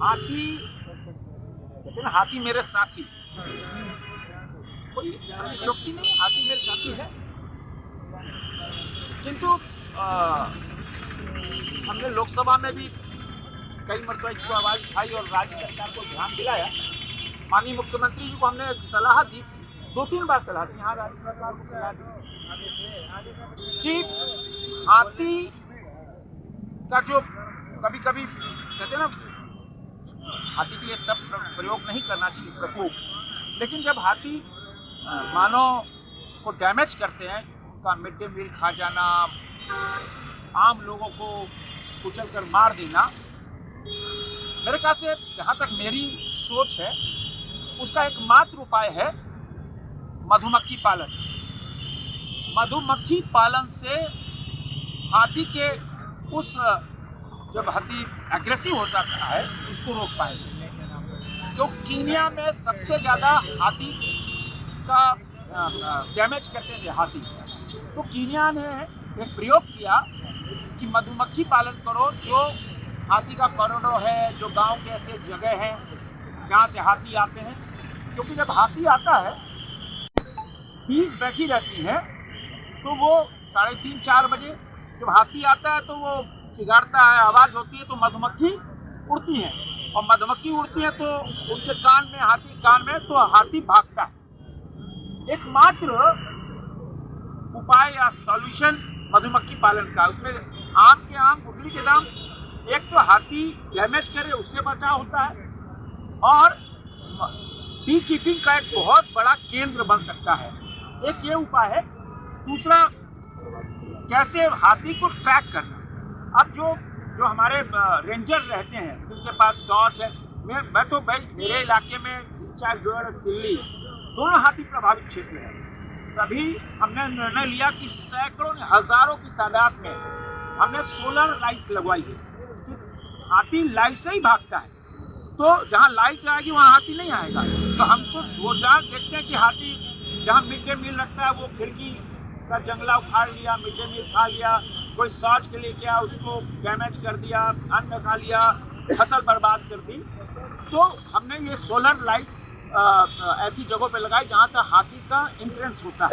हाथी, लेकिन हाथी मेरे साथी, कोई शक्ति नहीं, हाथी मेरे साथी है। किंतु हमने लोकसभा में भी कई मरतबा इसको आवाज उठाई और राज्य सरकार को ध्यान दिलाया। माननीय मुख्यमंत्री जी को हमने एक सलाह दी थी, 2-3 बार सलाह दी, यहाँ राज्य सरकार को सलाह दी कि हाथी का जो कभी कभी कहते हैं ना, हाथी के लिए सब प्रयोग नहीं करना चाहिए, प्रकोप, लेकिन जब हाथी मानव को डैमेज करते हैं, उनका मिड डे मील खा जाना, आम लोगों को कुचल कर मार देना, मेरे ख्याल से जहाँ तक मेरी सोच है, उसका एकमात्र उपाय है मधुमक्खी पालन। मधुमक्खी पालन से हाथी के उस, जब हाथी एग्रेसिव हो जाता है, उसको रोक पाएंगे। क्योंकि कीनिया में सबसे ज़्यादा हाथी का डैमेज करते थे हाथी, तो कीनिया ने एक प्रयोग किया कि मधुमक्खी पालन करो, जो हाथी का कॉरिडोर है, जो गांव के ऐसे जगह हैं जहाँ से हाथी आते हैं, क्योंकि जब हाथी आता है, बीस बैठी रहती हैं, तो वो 3:30-4 बजे जब हाथी आता है तो वो चिगारता है, आवाज़ होती है, तो मधुमक्खी उड़ती हैं, और मधुमक्खी उड़ती है तो उनके कान में, हाथी कान में, तो हाथी भागता है। एकमात्र उपाय या सॉल्यूशन मधुमक्खी पालन का, उसमें आम के आम गुठली के दाम, एक तो हाथी डैमेज करे उससे बचाव होता है, और बी कीपिंग का एक बहुत बड़ा केंद्र बन सकता है। एक ये उपाय है। दूसरा, कैसे हाथी को ट्रैक करना। अब जो हमारे रेंजर रहते हैं, उनके पास टॉर्च है, मैं तो भाई, मेरे इलाके में चार सिल्ली दोनों हाथी प्रभावित क्षेत्र है, तभी हमने निर्णय लिया कि सैकड़ों हजारों की तादाद में हमने सोलर लाइट लगवाई है कि हाथी लाइट से ही भागता है, तो जहाँ लाइट आएगी वहाँ हाथी नहीं आएगा। तो हम तो रोजाना देखते हैं कि हाथी जहाँ मिड डे मील लगता है, वो खिड़की का जंगला उखाड़ लिया, मिड डे मील खा लिया, कोई शौच के लिए गया, उसको डैमेज कर दिया, अन्न खा लिया, फसल बर्बाद कर दी। तो हमने ये सोलर लाइट ऐसी जगहों पे लगाई जहाँ से हाथी का एंट्रेंस होता है।